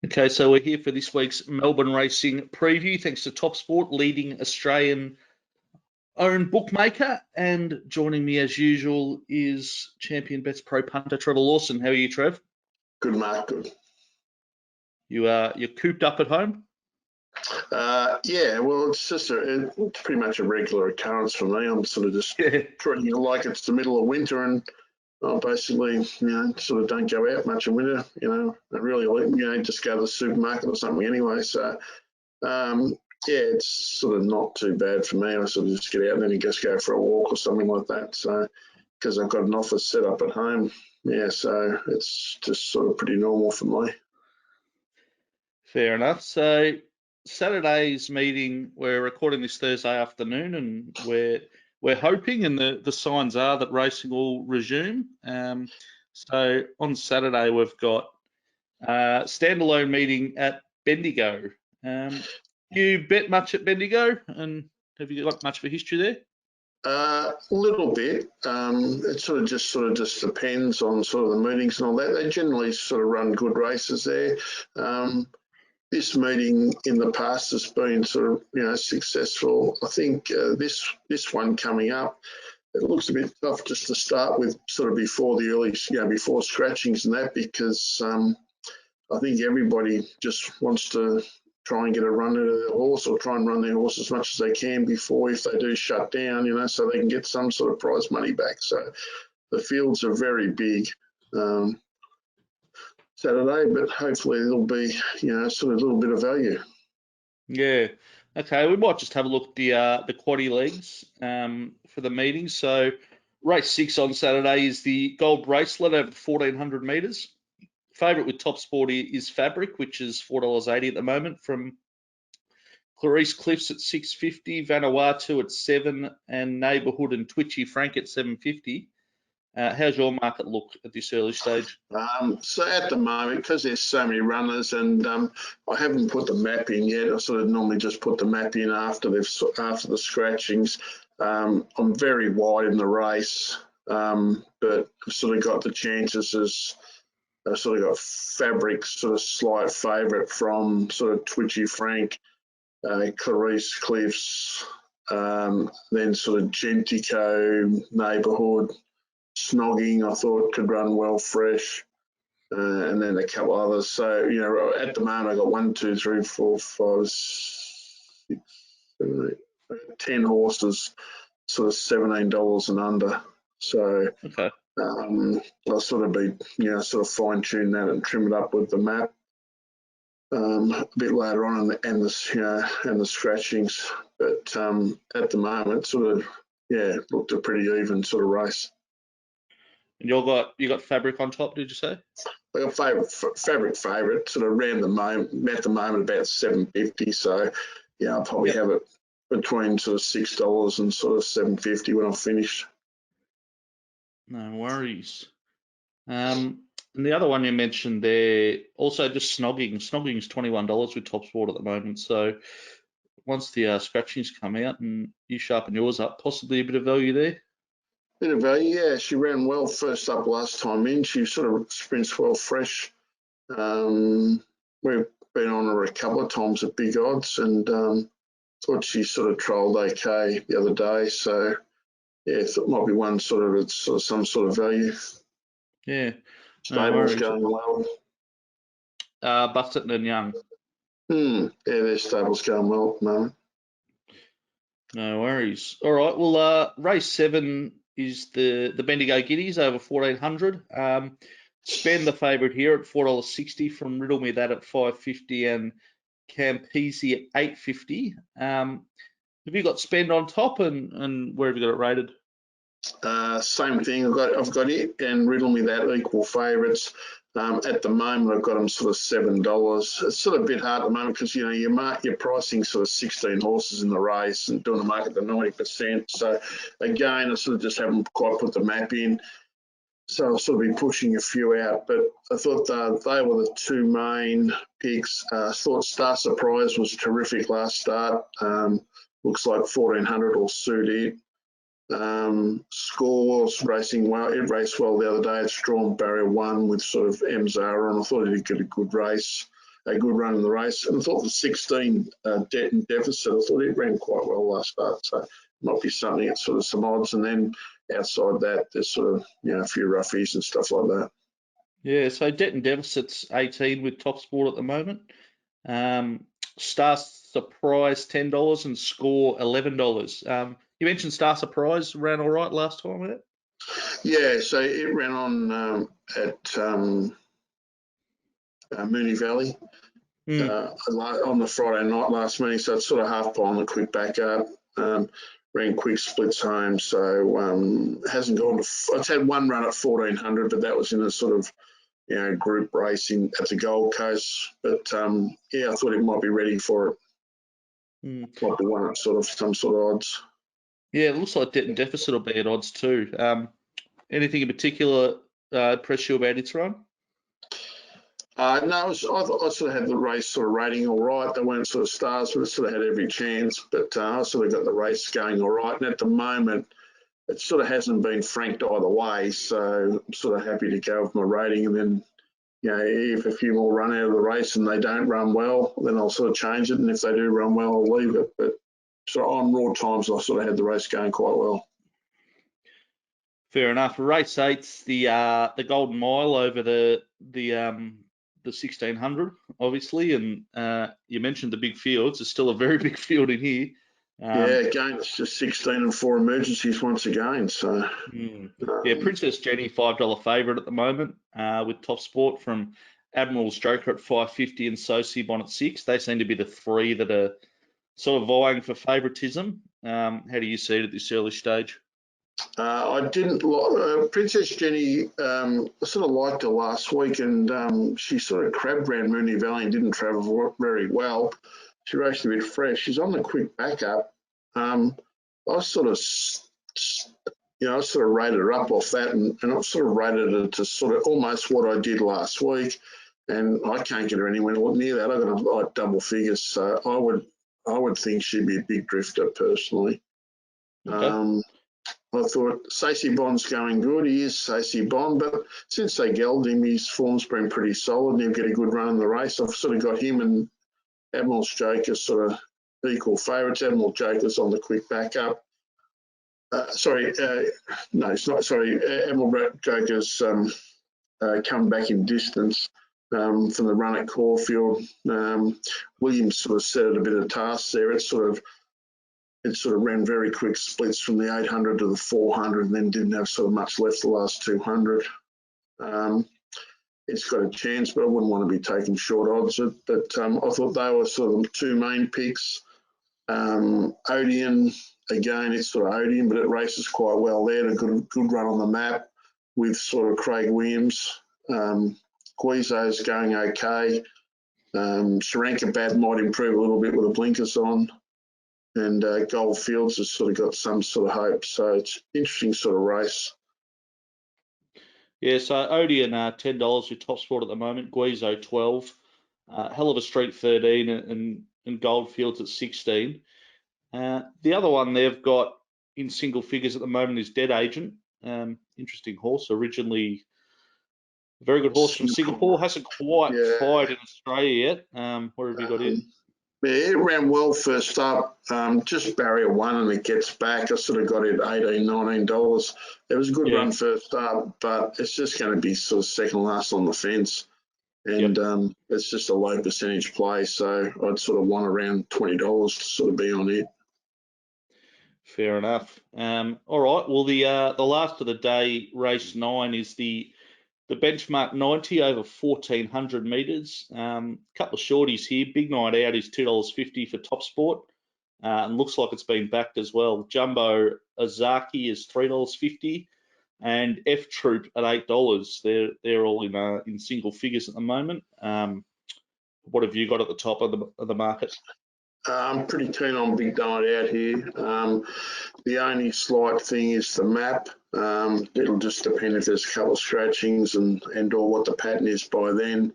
Okay, so we're here for this week's Melbourne racing preview. Thanks to Top Sport, leading Australian owned bookmaker. And joining me as usual is Champion Bets Pro punter Trevor Lawson. How are you, Trev? Good, Mark. Good. You're cooped up at home? Yeah, well, it's pretty much a regular occurrence for me. I'm sort of just treating it like it's the middle of winter, and basically, sort of don't go out much in winter. I really, just go to the supermarket or something anyway. So, yeah, it's sort of not too bad for me. I sort of just get out and then just go for a walk or something like that. So, because I've got an office set up at home, yeah, so it's just sort of pretty normal for me. Fair enough. So Saturday's meeting, we're recording this Thursday afternoon, and we're hoping, and the signs are that racing will resume. So on Saturday we've got a standalone meeting at Bendigo. You bet much at Bendigo, and have you got much of a history there? A little bit. It sort of just depends on sort of the meetings and all that. They generally sort of run good races there. This meeting in the past has been sort of successful. I think this one coming up, it looks a bit tough just to start with, sort of before the early, before scratchings and that, because I think everybody just wants to try and get a run at their horse, or try and run their horse as much as they can before, if they do shut down, so they can get some sort of prize money back. So the fields are very big Saturday, but hopefully there'll be, sort of a little bit of value. Yeah. Okay, we might just have a look at the quaddie legs for the meeting. So race 6 on Saturday is the Gold Bracelet over the 1,400 metres. Favourite with Top Sport is Fabric, which is $4.80 at the moment, from Clarice Cliffs at $6.50, Vanuatu at $7, and Neighbourhood and Twitchy Frank at $7.50. How's your market look at this early stage? So at the moment, because there's so many runners, and I haven't put the map in yet. I sort of normally just put the map in after the scratchings. I'm very wide in the race, but I've sort of got the chances as I've sort of got Fabric sort of slight favourite from sort of Twitchy Frank, Clarice Cliffs, then sort of Gentico, Neighbourhood, Snogging, I thought could run well fresh, and then a couple others. So, at the moment I got 1, 2, 3, 4, 5, 6, 7, 8, 10 horses, sort of $17 and under. So Okay. I'll sort of be, sort of fine tune that and trim it up with the map a bit later on, and the scratchings. But at the moment, sort of, looked a pretty even sort of race. And you got Fabric on top, did you say? I got Fabric favourite, sort of around the moment, at the moment about $7.50. So I'll probably have it between sort of $6 and sort of $7.50 when I've finished. No worries. And the other one you mentioned there, also just Snogging. Snogging's $21 with Top Sport at the moment. So once the scratchings come out and you sharpen yours up, possibly a bit of value there. Bit of value, yeah. She ran well first up last time in. She sort of sprints well fresh. We've been on her a couple of times at big odds, and thought she sort of trolled okay the other day. So it might be one sort of, it's sort of some sort of value. Yeah. Stable's going well. Bustetton and Young. Yeah, their stable's going well at the moment. No worries. All right. Well, race 7 is the Bendigo Guineas over 1,400. Spend the favourite here at $4.60 from Riddle Me That at $5.50 and Campese at $8.50. Have you got Spend on top, and where have you got it rated? Same thing. I've got it and Riddle Me That equal favourites. At the moment, I've got them sort of $7. It's sort of a bit hard at the moment because you're pricing sort of 16 horses in the race and doing the market to 90%. So again, I sort of just haven't quite put the map in. So I'll sort of be pushing a few out, but I thought they were the two main picks. I thought Star Surprise was terrific last start. Looks like 1,400 will suit it. Score was racing well. It raced well the other day. It's drawn barrier 1 with sort of M Zara, and I thought he'd get a good race. a good run in the race. And I thought the 16 Debt and Deficit, I thought it ran quite well last start. So it might be something at sort of some odds. And then outside that, there's sort of, a few roughies and stuff like that. Yeah, so Debt and Deficit's 18 with Top Sport at the moment. Star Surprise $10 and Score $11. You mentioned Star Surprise ran all right last time with it. Yeah, so it ran on at Moonee Valley on the Friday night last meeting. So it's sort of half pole on the quick back up. Ran quick splits home, so hasn't gone to. It's had one run at 1400, but that was in a sort of group racing at the Gold Coast. But I thought it might be ready for it. Might be one at sort of some sort of odds. Yeah, it looks like Debt and Deficit will be at odds too. Anything in particular impress you about its run? No, I sort of had the race sort of rating all right. They weren't sort of stars, but it sort of had every chance. But I sort of got the race going all right. And at the moment, it sort of hasn't been franked either way. So I'm sort of happy to go with my rating. And then, if a few more run out of the race and they don't run well, then I'll sort of change it. And if they do run well, I'll leave it. But sort of on raw times, I sort of had the race going quite well. Fair enough. Race 8's the Golden Mile over the 1600, obviously, and you mentioned the big fields. There's still a very big field in here. Again, it's just 16 and 4 emergencies once again. So Princess Jenny $5 favourite at the moment with Top Sport from Admiral's Joker at 550 and Socibon at 6. They seem to be the three that are sort of vying for favouritism. How do you see it at this early stage? I didn't like Princess Jenny. I sort of liked her last week, and she sort of crab ran Moonee Valley and didn't travel very well. She raced a bit fresh. She's on the quick backup. I sort of rated her up off that, and I sort of rated her to sort of almost what I did last week, and I can't get her anywhere near that. I got like double figures, so I would think she'd be a big drifter personally. Okay. I thought Stacey Bond's going good. He is Stacey Bond, but since they gelded him, his form's been pretty solid and he'll get a good run in the race. I've sort of got him and Admiral's Joker sort of equal favourites. Admiral Joker's on the quick backup. No, it's not. Sorry, Admiral Joker's come back in distance from the run at Caulfield. Williams sort of set it a bit of task there. It sort of ran very quick splits from the 800 to the 400 and then didn't have sort of much left the last 200. It's got a chance, but I wouldn't want to be taking short odds. But I thought they were sort of the two main picks. Odeon, again, it's sort of Odeon, but it races quite well there. A good run on the map with sort of Craig Williams. Guizo's going okay. Sharanka Bad might improve a little bit with the blinkers on. And Goldfields has sort of got some sort of hope. So it's an interesting sort of race. Yeah, so Odeon $10 with Top Sport at the moment. Guizo 12. Hell of a Street 13 and Goldfields at 16. The other one they've got in single figures at the moment is Dead Agent. Interesting horse. Originally a very good horse from Singapore. Hasn't quite fired in Australia yet. Where have you got in? Yeah, it ran well first up, just barrier one, and it gets back. I sort of got it $18, $19. It was a good run first up, but it's just going to be sort of second last on the fence. And it's just a low percentage play, so I'd sort of want around $20 to sort of be on it. Fair enough. All right, well, the last of the day, race 9, is the benchmark 90 over 1,400 metres. Couple of shorties here. Big night out is $2.50 for Top Sport. And looks like it's been backed as well. Jumbo Azaki is $3.50. And F Troop at $8. They're all in single figures at the moment. What have you got at the top of the market? I'm pretty keen on big night out here. The only slight thing is the map. It'll just depend if there's a couple of scratchings and or what the pattern is by then.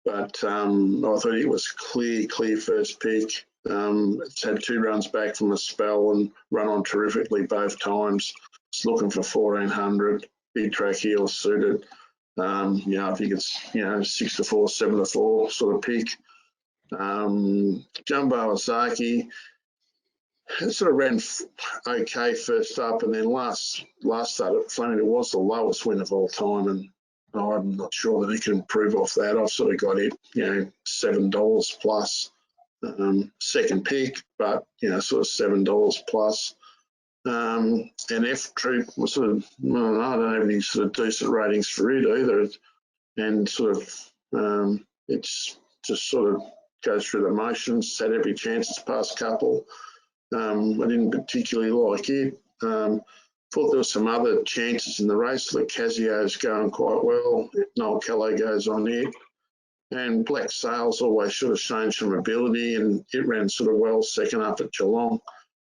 But I thought it was clear first pick. It's had 2 runs back from a spell and run on terrifically both times. It's looking for 1,400. Big track heel suited. I think it's 6 to 4, 7 to 4 sort of pick. Jumbo Ozaki sort of ran okay first up, and then last start at Fleming, it was the lowest win of all time, and I'm not sure that he can improve off that. I've sort of got it, $7 plus. Second pick, but sort of $7 plus. And F Troop was sort of, I don't have any sort of decent ratings for it either, and sort of it's just sort of goes through the motions. Had every chance its past couple. I didn't particularly like it. Thought there were some other chances in the race. The Casio's going quite well. Noel Callow goes on it. And Black Sails always should have shown some ability, and it ran sort of well second up at Geelong.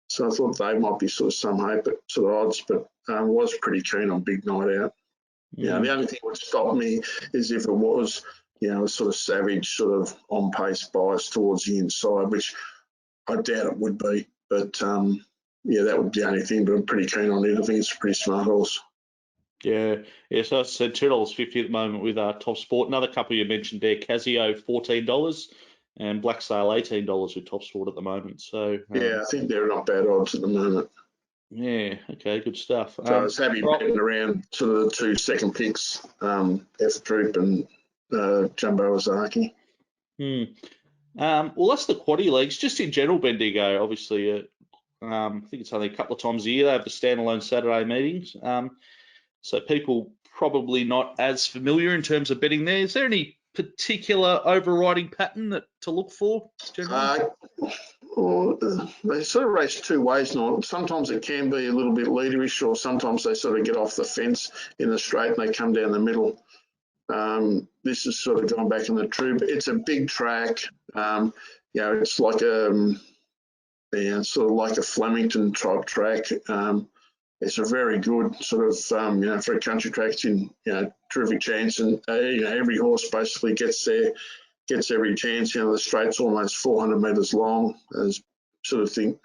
So I thought they might be sort of some hope at sort of odds, but was pretty keen on Big Night Out. Yeah, the only thing that would stop me is if it was, a sort of savage, sort of on-pace bias towards the inside, which I doubt it would be. But, that would be the only thing, but I'm pretty keen on it. I think it's a pretty smart horse. Yeah. So I said $2.50 at the moment with Top Sport. Another couple you mentioned there, Casio $14 and Black Sail $18 with Top Sport at the moment. So I think they're not bad odds at the moment. Yeah. Okay. Good stuff. So I was happy betting around sort of the 2 second picks, F Troop and Jumbo Ozaki. Well, that's the quaddie leagues. Just in general, Bendigo, obviously, I think it's only a couple of times a year they have the standalone Saturday meetings. So people probably not as familiar in terms of betting there. Is there any particular overriding pattern to look for generally? They sort of race 2 ways now. Sometimes it can be a little bit leaderish, or sometimes they sort of get off the fence in the straight and they come down the middle. This is sort of gone back in the true. It's a big track. It's like sort of like a Flemington type track. It's a very good sort of, for a country track, it's in, terrific chance. And, every horse basically gets every chance. The straight's almost 400 metres long. There's sort of think,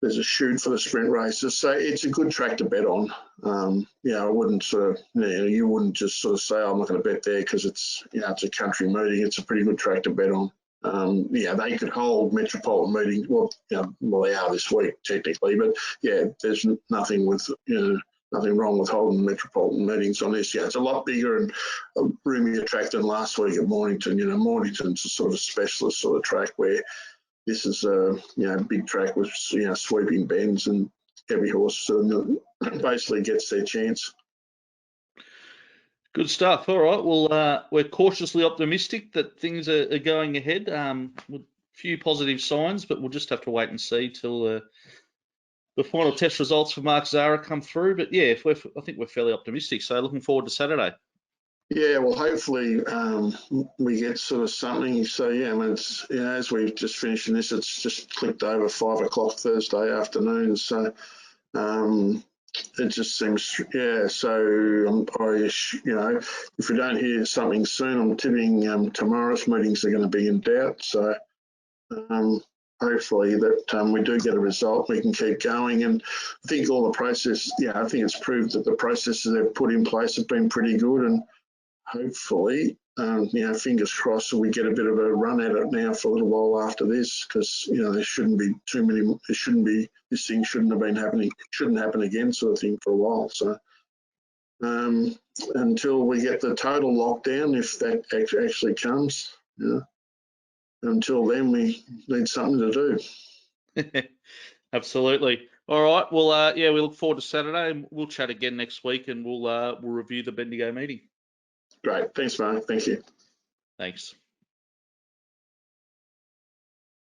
there's a shoot for the sprint races. So it's a good track to bet on. I wouldn't sort of, you wouldn't just sort of say, I'm not going to bet there because it's, it's a country meeting. It's a pretty good track to bet on. They could hold metropolitan meetings. Well, they are this week technically, but there's nothing wrong with holding metropolitan meetings on this. It's a lot bigger and a roomier track than last week at Mornington. Mornington's a sort of a specialist sort of track where this is a big track with sweeping bends, and every horse basically gets their chance. Good stuff. All right. Well, we're cautiously optimistic that things are going ahead. With a few positive signs, but we'll just have to wait and see till the final test results for Mark Zara come through. But I think we're fairly optimistic. So looking forward to Saturday. Yeah, well, hopefully we get sort of something. So it's as we just finishing this, it's just clicked over 5 o'clock Thursday afternoon. So it just seems, So if we don't hear something soon, I'm tipping tomorrow's meetings are going to be in doubt. So hopefully that we do get a result, we can keep going. And I think all the process, I think it's proved that the processes they've put in place have been pretty good, and hopefully, fingers crossed, we get a bit of a run at it now for a little while after this, because there shouldn't be too many. This thing shouldn't have been happening. It shouldn't happen again, sort of thing, for a while. So until we get the total lockdown, if that actually comes, until then we need something to do. Absolutely. All right. Well, we look forward to Saturday, and we'll chat again next week, and we'll review the Bendigo meeting. Great. Thanks, Mark. Thank you. Thanks.